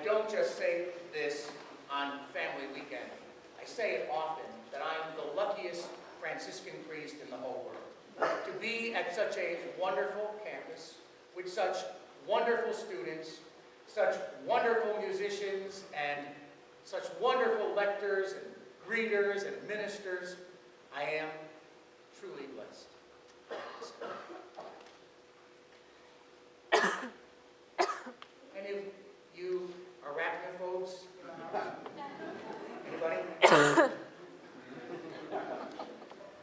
don't just say this on family weekend. I say it often, that I'm the luckiest Franciscan priest in the whole world. To be at such a wonderful campus, with such wonderful students, such wonderful musicians, and such wonderful lectors and greeters and ministers, I am truly blessed. Any of you arachnophobes in the house? Anybody?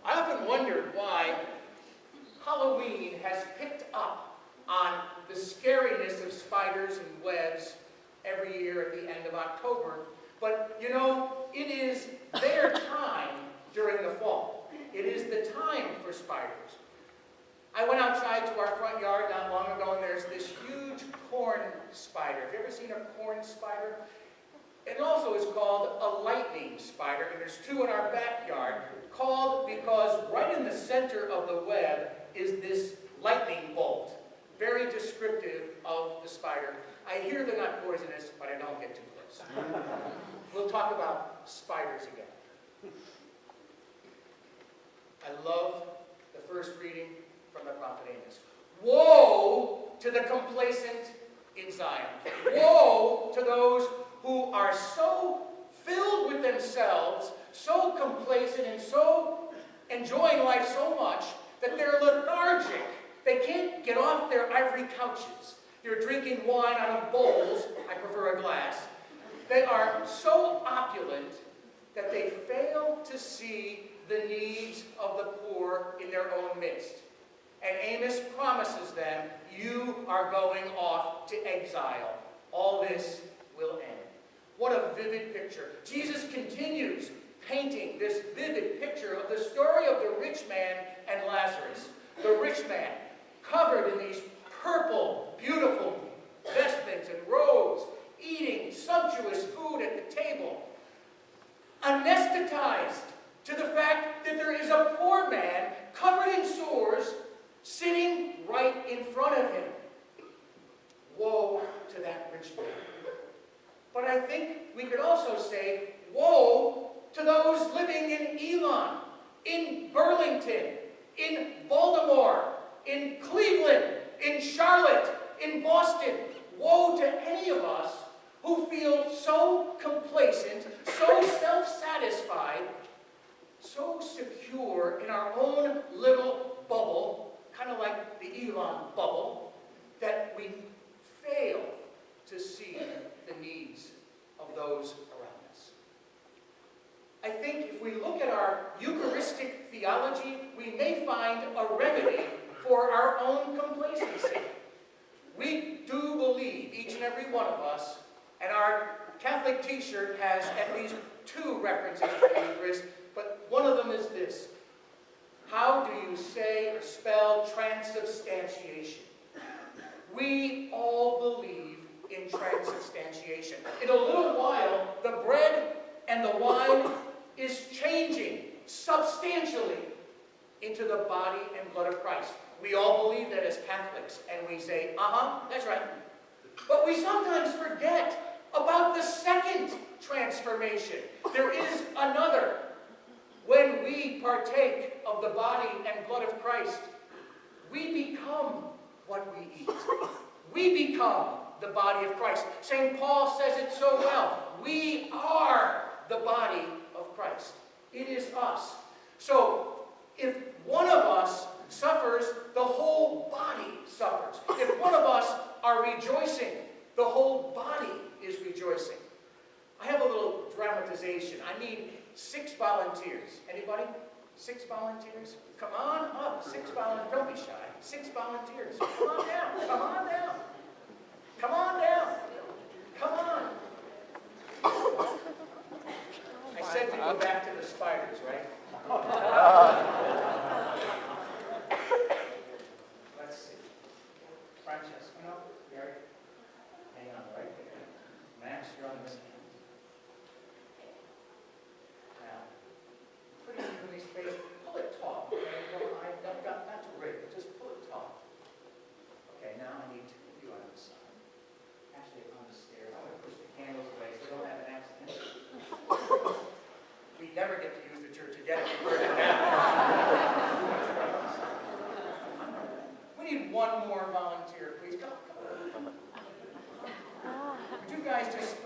I often wondered why Halloween has picked up on the scariness of spiders and webs every year at the end of October. But, you know, it is their time during the fall. It is the time for spiders. I went outside to our front yard not long ago, and there's this huge corn spider. Have you ever seen a corn spider? It also is called a lightning spider, and there's two in our backyard, called because right in the center of the web is this lightning bolt, very descriptive of the spider. I hear they're not poisonous, but I don't get too close. We'll talk about spiders again. I love the first reading from the prophet Amos. Woe to the complacent in Zion. Woe to those who are so filled with themselves, so complacent and so enjoying life so much that they're lethargic. They can't get off their ivory couches. They're drinking wine out of bowls. I prefer a glass. They are so opulent that they fail to see the needs of the poor in their own midst. And Amos promises them, you are going off to exile. All this will end. What a vivid picture. Jesus continues painting this vivid picture of the story of the rich man and Lazarus. The rich man, covered in these purple, beautiful vestments and robes, eating sumptuous food at the table, anesthetized to the fact that there is a poor man covered in sores sitting right in front of him. Woe to that rich man. But I think we could also say, woe to those living in Elon, in Burlington, in Baltimore, in Cleveland, in Charlotte, in Boston. Woe to any of us who feel so complacent, so self-satisfied, so secure in our own little bubble, kind of like the Elon bubble, that we fail to see the needs of those around us. I think if we look at our Eucharistic theology, we may find a remedy for our own complacency. We do believe, each and every one of us, and our Catholic t-shirt has at least two references to the Eucharist, but one of them is this. How do you say or spell transubstantiation? We all believe in transubstantiation. In a little while, the bread and the wine is changing substantially into the body and blood of Christ. We all believe that as Catholics, and we say, that's right. But we sometimes forget about the second transformation. There is another. When we partake of the body and blood of Christ, we become what we eat. We become the body of Christ. St. Paul says it so well. We are the body of Christ. It is us. So, if one of us suffers, the whole body suffers. If one of us are rejoicing, the whole body is rejoicing. I have a little dramatization. I need 6 volunteers. Anybody? 6 volunteers? Come on up. 6 volunteers. Don't be shy. 6 volunteers. Come on down. Come on down. Come on down. Come on. I said to go back to the spiders, right? Let's see. Francesca, no? Gerry? Hang on right there. Max, you're on this hand. Now, pretty evenly spaced. Pull it taut. Okay? Not too great, but just pull it taut. Okay, now I need 2 of you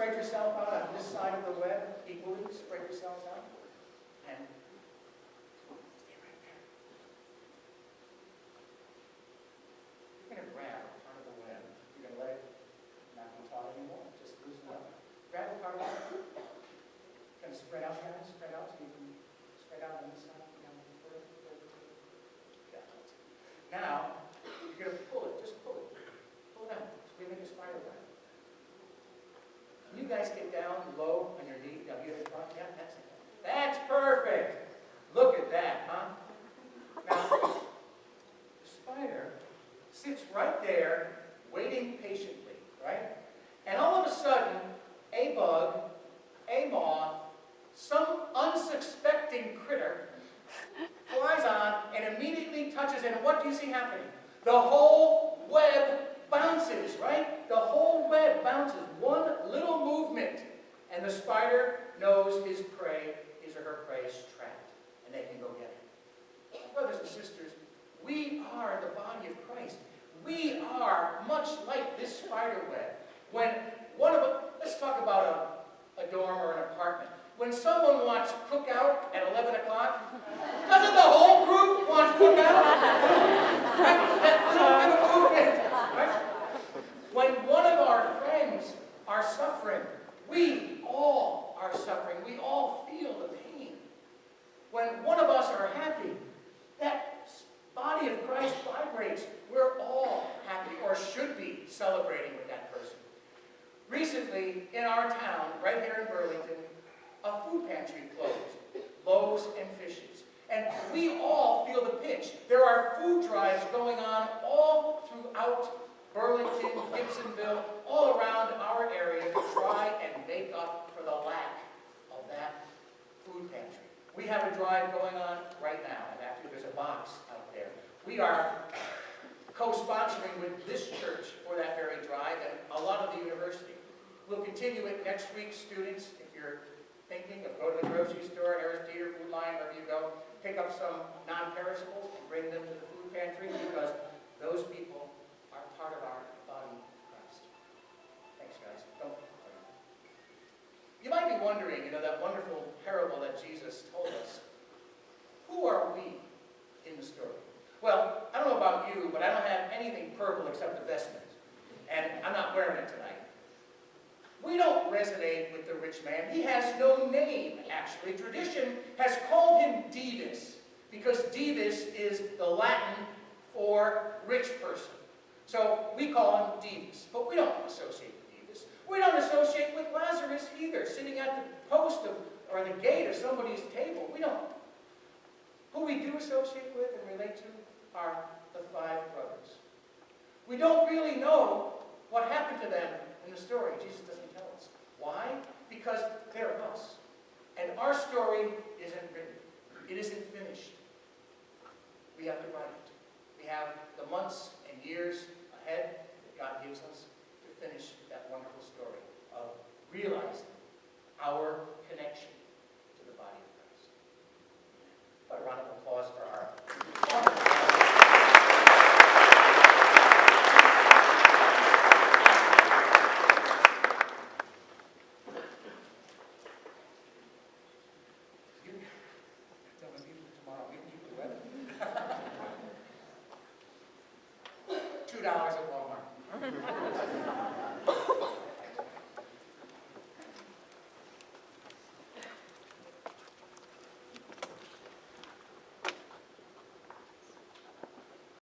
spread yourself out on this side of the web equally. Spread yourselves out. And stay right there. You're going to grab a part of the web. You're going to let it not be taut anymore. Just loosen up. Grab a part of the web. Going to spread out here. Spread out so you can spread out on this side. Down further. Yeah. Now, you're going to pull it. Just pull it. Pull it out. So we make a spider web. You guys get down low on your knee. Now you have front. Yeah, that's it. That's perfect. Look at that, huh? Now, the spider sits right there, waiting patiently, right? And all of a sudden, a bug, a moth, some unsuspecting critter flies on and immediately touches it. And what do you see happening? The whole web bounces, right? The whole web bounces. One little movement, and the spider knows his prey, his or her prey is trapped, and they can go get it. Brothers and sisters, we are the body of Christ. We are much like this spider web. When one of us, let's talk about a dorm or an apartment. When someone wants cookout at 11 o'clock, doesn't the whole group want cookout? Right? That little bit of movement. Right? When one of our friends are suffering, we all are suffering. We all feel the pain. When one of us are happy, that body of Christ vibrates. We're all happy, or should be celebrating with that person. Recently, in our town, right here in Burlington, a food pantry closed, Loaves and Fishes. And we all feel the pinch. There are food drives going on all throughout Burlington, Gibsonville, all around our area to try and make up for the lack of that food pantry. We have a drive going on right now, and actually there's a box out there. We are co-sponsoring with this church for that very drive and a lot of the university. We'll continue it next week, students. If you're thinking of going to the grocery store, Harris Teeter, Food Line, wherever you go, pick up some non-perishables and bring them to the food pantry because those people are part of our body of Christ. Thanks, guys. Don't worry. You might be wondering, that wonderful parable that Jesus told us. Who are we in the story? Well, I don't know about you, but I don't have anything purple except the vestment. And I'm not wearing it tonight. We don't resonate with the rich man. He has no name, actually. Tradition has called him Dives, because Dives is the Latin for rich person. So we call him Dives, but we don't associate with Dives. We don't associate with Lazarus either, sitting at the post or the gate of somebody's table. We don't. Who we do associate with and relate to are the five brothers. We don't really know what happened to them in the story. Jesus doesn't tell us. Why? Because they're us. And our story isn't written. It isn't finished. We have to write it. We have the months and years ahead that God gives us to finish that wonderful story of realizing our connection to the body of Christ. A round of applause for our $2 at Walmart.